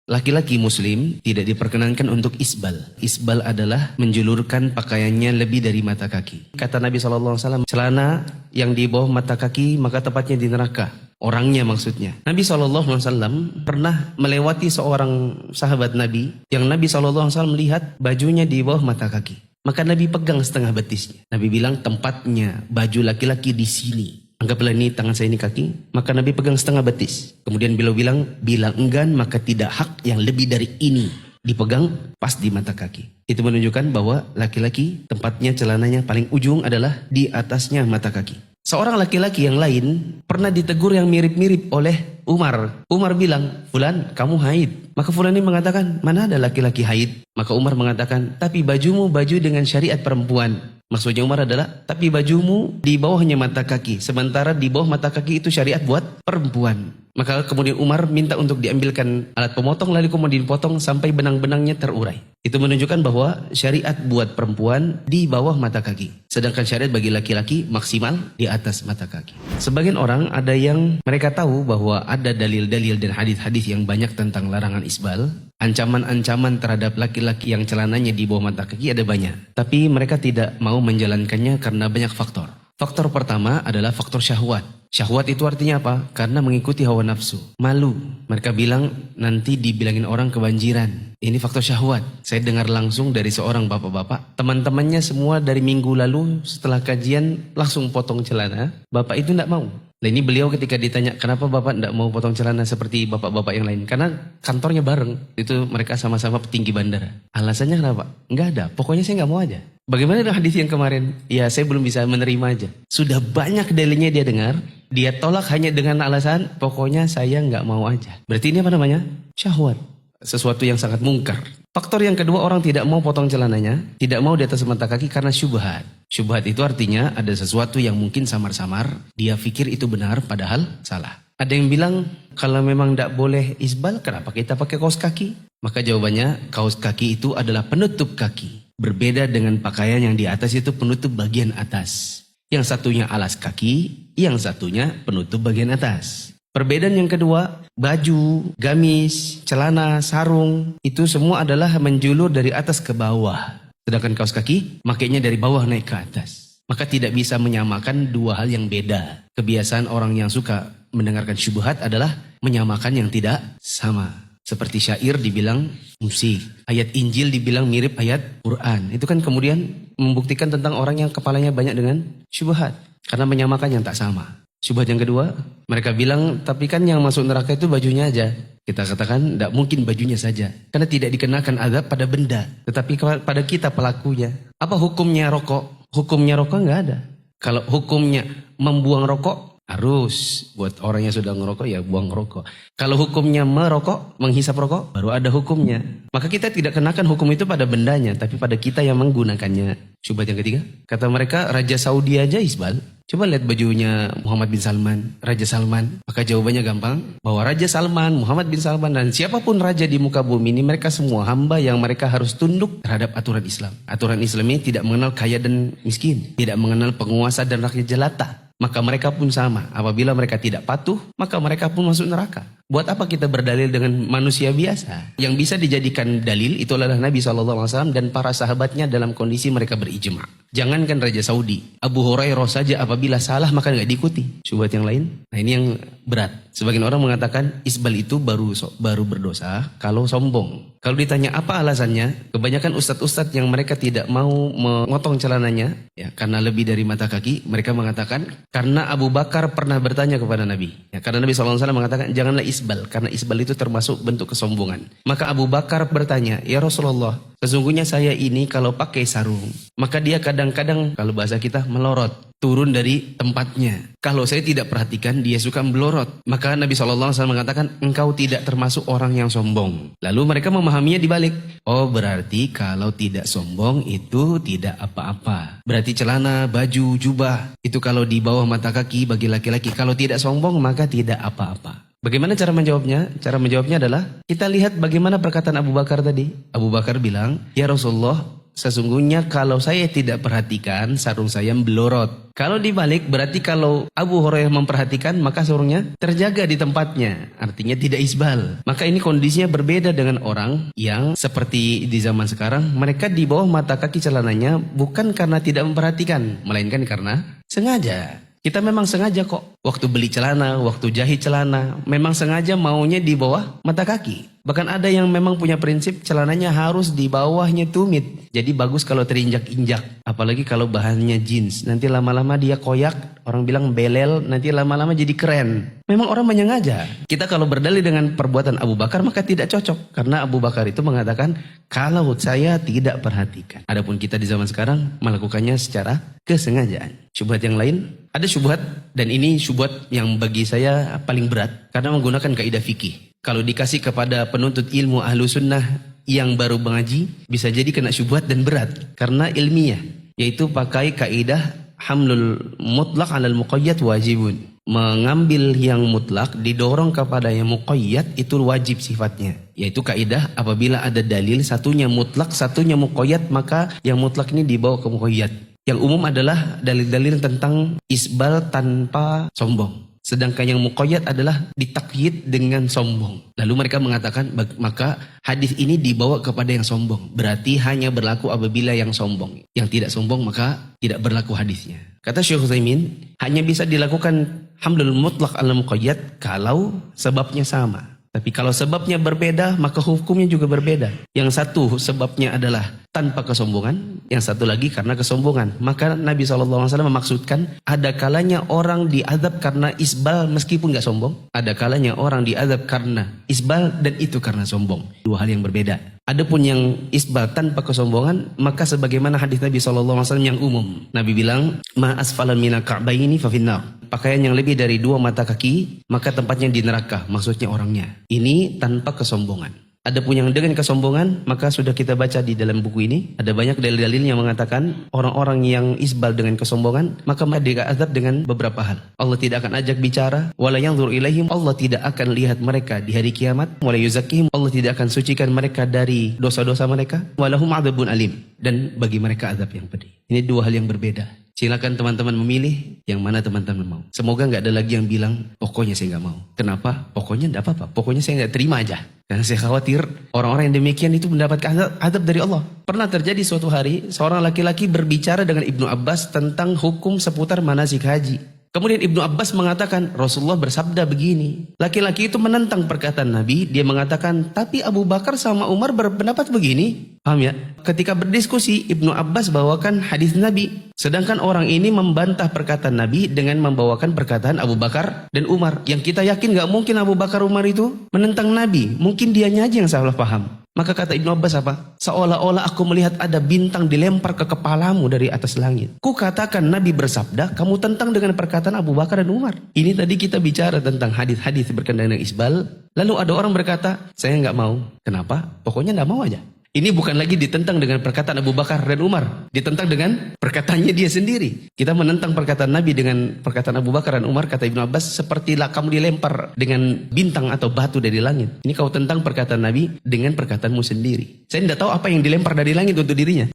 Laki-laki muslim tidak diperkenankan untuk isbal. Isbal adalah menjulurkan pakaiannya lebih dari mata kaki. Kata Nabi SAW, celana yang di bawah mata kaki maka tepatnya di neraka. Orangnya maksudnya. Nabi SAW pernah melewati seorang sahabat Nabi yang Nabi SAW melihat bajunya di bawah mata kaki. Maka Nabi pegang setengah betisnya. Nabi bilang tempatnya baju laki-laki di sini. Anggaplah ini tangan saya, ini kaki. Maka Nabi pegang setengah betis. Kemudian beliau bilang, bila enggan maka tidak hak yang lebih dari ini dipegang pas di mata kaki. Itu menunjukkan bahwa laki-laki tempatnya celananya paling ujung adalah di atasnya mata kaki. Seorang laki-laki yang lain pernah ditegur yang mirip-mirip oleh Umar. Umar bilang, Fulan kamu haid. Maka Fulan ini mengatakan, mana ada laki-laki haid? Maka Umar mengatakan, tapi bajumu baju dengan syariat perempuan. Maksudnya Umar adalah, tapi bajumu di bawahnya mata kaki. Sementara di bawah mata kaki itu syariat buat perempuan. Maka kemudian Umar minta untuk diambilkan alat pemotong, lalu kemudian dipotong sampai benang-benangnya terurai. Itu menunjukkan bahwa syariat buat perempuan di bawah mata kaki. Sedangkan syariat bagi laki-laki maksimal di atas mata kaki. Sebagian orang ada yang mereka tahu bahwa ada dalil-dalil dan hadis-hadis yang banyak tentang larangan isbal. Ancaman-ancaman terhadap laki-laki yang celananya di bawah mata kaki ada banyak. Tapi mereka tidak mau menjalankannya karena banyak faktor. Faktor pertama adalah faktor syahwat. Syahwat itu artinya apa? Karena mengikuti hawa nafsu. Malu. Mereka bilang nanti dibilangin orang kebanjiran. Ini faktor syahwat. Saya dengar langsung dari seorang bapak-bapak. Teman-temannya semua dari minggu lalu setelah kajian langsung potong celana. Bapak itu tidak mau. Nah ini beliau ketika ditanya kenapa bapak tidak mau potong celana seperti bapak-bapak yang lain. Karena kantornya bareng. Itu mereka sama-sama petinggi bandara. Alasannya kenapa? Enggak ada. Pokoknya saya nggak mau aja. Bagaimana dengan hadis yang kemarin? Ya saya belum bisa menerima aja. Sudah banyak dalilnya dia dengar. Dia tolak hanya dengan alasan pokoknya saya nggak mau aja. Berarti ini apa namanya? Syahwat. Sesuatu yang sangat mungkar. Faktor yang kedua, orang tidak mau potong celananya, tidak mau di atas mata kaki karena syubhat. Syubhat itu artinya ada sesuatu yang mungkin samar-samar, dia pikir itu benar padahal salah. Ada yang bilang kalau memang tidak boleh isbal, kenapa kita pakai kaos kaki? Maka jawabannya kaos kaki itu adalah penutup kaki. Berbeda dengan pakaian yang di atas itu penutup bagian atas. Yang satunya alas kaki, yang satunya penutup bagian atas. Perbedaan yang kedua, baju, gamis, celana, sarung, itu semua adalah menjulur dari atas ke bawah. Sedangkan kaos kaki, makainya dari bawah naik ke atas. Maka tidak bisa menyamakan dua hal yang beda. Kebiasaan orang yang suka mendengarkan syubhat adalah menyamakan yang tidak sama. Seperti syair dibilang musik, ayat Injil dibilang mirip ayat Quran. Itu kan kemudian membuktikan tentang orang yang kepalanya banyak dengan syubhat. Karena menyamakan yang tak sama. Syubhat yang kedua, mereka bilang, tapi kan yang masuk neraka itu bajunya aja. Kita katakan, tidak mungkin bajunya saja. Karena tidak dikenakan azab pada benda. Tetapi pada kita pelakunya. Apa hukumnya rokok? Hukumnya rokok nggak ada. Kalau hukumnya membuang rokok, harus buat orang yang sudah ngerokok ya buang rokok. Kalau hukumnya merokok, menghisap rokok, baru ada hukumnya. Maka kita tidak kenakan hukum itu pada bendanya, tapi pada kita yang menggunakannya. Syubhat yang ketiga, kata mereka Raja Saudi aja isbal. Coba lihat bajunya Muhammad bin Salman, Raja Salman. Maka jawabannya gampang, bahwa Raja Salman, Muhammad bin Salman, dan siapapun raja di muka bumi ini, mereka semua hamba yang mereka harus tunduk terhadap aturan Islam. Aturan Islam ini tidak mengenal kaya dan miskin, tidak mengenal penguasa dan rakyat jelata. Maka mereka pun sama. Apabila mereka tidak patuh, maka mereka pun masuk neraka. Buat apa kita berdalil dengan manusia biasa? Yang bisa dijadikan dalil itu adalah Nabi SAW dan para sahabatnya dalam kondisi mereka berijma. Jangankan Raja Saudi, Abu Hurairah saja apabila salah maka nggak diikuti. Syubhat yang lain, nah ini yang berat. Sebagian orang mengatakan isbal itu baru berdosa kalau sombong. Kalau ditanya apa alasannya, kebanyakan ustadz-ustadz yang mereka tidak mau memotong celananya, ya karena lebih dari mata kaki, mereka mengatakan karena Abu Bakar pernah bertanya kepada Nabi. Ya, karena Nabi SAW mengatakan janganlah isbal, karena isbal itu termasuk bentuk kesombongan. Maka Abu Bakar bertanya, ya Rasulullah, sesungguhnya saya ini kalau pakai sarung, maka dia kadang-kadang kalau bahasa kita melorot, turun dari tempatnya. Kalau saya tidak perhatikan, dia suka melorot. Maka Nabi SAW mengatakan, engkau tidak termasuk orang yang sombong. Lalu mereka memahaminya dibalik. Oh berarti kalau tidak sombong itu tidak apa-apa. Berarti celana, baju, jubah, itu kalau di bawah mata kaki bagi laki-laki. Kalau tidak sombong maka tidak apa-apa. Bagaimana cara menjawabnya? Cara menjawabnya adalah kita lihat bagaimana perkataan Abu Bakar tadi. Abu Bakar bilang, ya Rasulullah, sesungguhnya kalau saya tidak perhatikan, sarung saya belorot. Kalau dibalik, berarti kalau Abu Hurairah memperhatikan, maka sarungnya terjaga di tempatnya. Artinya tidak isbal. Maka ini kondisinya berbeda dengan orang yang seperti di zaman sekarang, mereka di bawah mata kaki celananya bukan karena tidak memperhatikan, melainkan karena sengaja. Kita memang sengaja kok, waktu beli celana, waktu jahit celana, memang sengaja maunya di bawah mata kaki. Bahkan ada yang memang punya prinsip celananya harus di bawahnya tumit. Jadi bagus kalau terinjak-injak. Apalagi kalau bahannya jeans. Nanti lama-lama dia koyak, orang bilang belel, nanti lama-lama jadi keren. Memang orang menyengaja. Kita kalau berdalil dengan perbuatan Abu Bakar maka tidak cocok. Karena Abu Bakar itu mengatakan, kalau saya tidak perhatikan. Adapun kita di zaman sekarang melakukannya secara kesengajaan. Syubhat yang lain, ada syubhat dan ini syubhat yang bagi saya paling berat. Karena menggunakan kaidah fikih. Kalau dikasih kepada penuntut ilmu ahlu sunnah yang baru mengaji, bisa jadi kena syubhat dan berat. Karena ilmiah, yaitu pakai kaidah hamlul mutlak alal muqayyad wajibun. Mengambil yang mutlak, didorong kepada yang muqayyad, itu wajib sifatnya. Yaitu kaidah apabila ada dalil, satunya mutlak, satunya muqayyad, maka yang mutlak ini dibawa ke muqayyad. Yang umum adalah dalil-dalil tentang isbal tanpa sombong. Sedangkan yang muqayyad adalah ditakyid dengan sombong. Lalu mereka mengatakan, maka hadis ini dibawa kepada yang sombong. Berarti hanya berlaku apabila yang sombong. Yang tidak sombong maka tidak berlaku hadisnya. Kata Syekh Utsaimin, hanya bisa dilakukan hamlul mutlaq ala muqayyad kalau sebabnya sama. Tapi kalau sebabnya berbeda, maka hukumnya juga berbeda. Yang satu sebabnya adalah tanpa kesombongan, yang satu lagi karena kesombongan. Maka Nabi SAW memaksudkan, ada kalanya orang diazab karena isbal meskipun gak sombong. Ada kalanya orang diazab karena isbal dan itu karena sombong. Dua hal yang berbeda. Adapun yang isbal tanpa kesombongan, maka sebagaimana hadis Nabi SAW yang umum. Nabi bilang, ma asfala mina ka'baini fa finnar. Pakaian yang lebih dari 2 mata kaki, maka tempatnya di neraka, maksudnya orangnya. Ini tanpa kesombongan. Adapun yang dengan kesombongan, maka sudah kita baca di dalam buku ini, ada banyak dalil-dalil yang mengatakan orang-orang yang isbal dengan kesombongan, maka mereka azab dengan beberapa hal. Allah tidak akan ajak bicara, wala yanzur ilaihim, Allah tidak akan lihat mereka di hari kiamat, wala yuzakkihim, Allah tidak akan sucikan mereka dari dosa-dosa mereka, walahum adzabun alim, dan bagi mereka azab yang pedih. Ini 2 hal yang berbeda. Silakan teman-teman memilih yang mana teman-teman mau. Semoga nggak ada lagi yang bilang, pokoknya saya nggak mau. Kenapa? Pokoknya nggak apa-apa. Pokoknya saya nggak terima aja. Karena saya khawatir orang-orang yang demikian itu mendapatkan azab dari Allah. Pernah terjadi suatu hari, seorang laki-laki berbicara dengan Ibnu Abbas tentang hukum seputar manasik haji. Kemudian Ibnu Abbas mengatakan, Rasulullah bersabda begini. Laki-laki itu menentang perkataan Nabi. Dia mengatakan, tapi Abu Bakar sama Umar berpendapat begini. Paham ya? Ketika berdiskusi, Ibnu Abbas bawakan hadis Nabi. Sedangkan orang ini membantah perkataan Nabi dengan membawakan perkataan Abu Bakar dan Umar. Yang kita yakin gak mungkin Abu Bakar Umar itu menentang Nabi. Mungkin dianya aja yang salah paham. Maka kata Ibnu Abbas apa? Seolah-olah aku melihat ada bintang dilempar ke kepalamu dari atas langit. Ku katakan Nabi bersabda, kamu tentang dengan perkataan Abu Bakar dan Umar. Ini tadi kita bicara tentang hadis-hadis berkenaan dengan isbal. Lalu ada orang berkata, saya nggak mau. Kenapa? Pokoknya nggak mau aja. Ini bukan lagi ditentang dengan perkataan Abu Bakar dan Umar. Ditentang dengan perkataannya dia sendiri. Kita menentang perkataan Nabi dengan perkataan Abu Bakar dan Umar. Kata Ibnu Abbas, sepertilah kamu dilempar dengan bintang atau batu dari langit. Ini kau tentang perkataan Nabi dengan perkataanmu sendiri. Saya tidak tahu apa yang dilempar dari langit untuk dirinya.